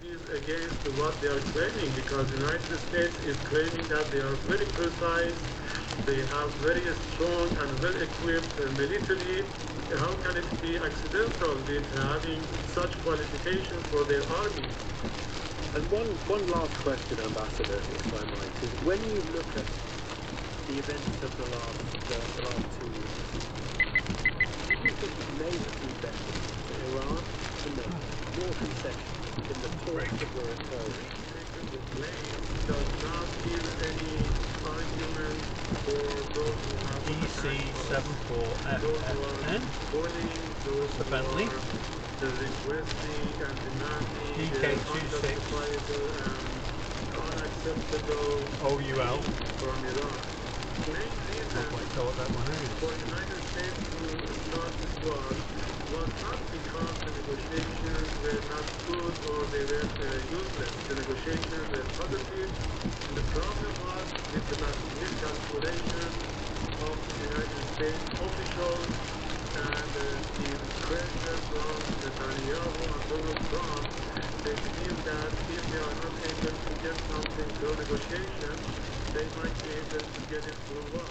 is against what they are claiming, because the United States is claiming that they are very precise, they have very strong and well-equipped military. How can it be accidental with having such qualifications for their army? And one last question, Ambassador, if I might, is when you look at the events of the last 2 years, do you think it may have been better for Iran to make more concessions in the talks that were occurring? The claim does not give any argument for those who have DC74FFN. those The Bentley. the requesting and demanding DK26 unacceptable OUL. from Iran. The main reason What that one is. for the United States to start this war was not because the negotiations were not good or they were useless. The negotiations were positive. The problem was with the miscalculation of the United States officials and the pressure from Netanyahu and Donald Trump. They believe that if they are not able to get something through negotiation, they might be able to get it through war.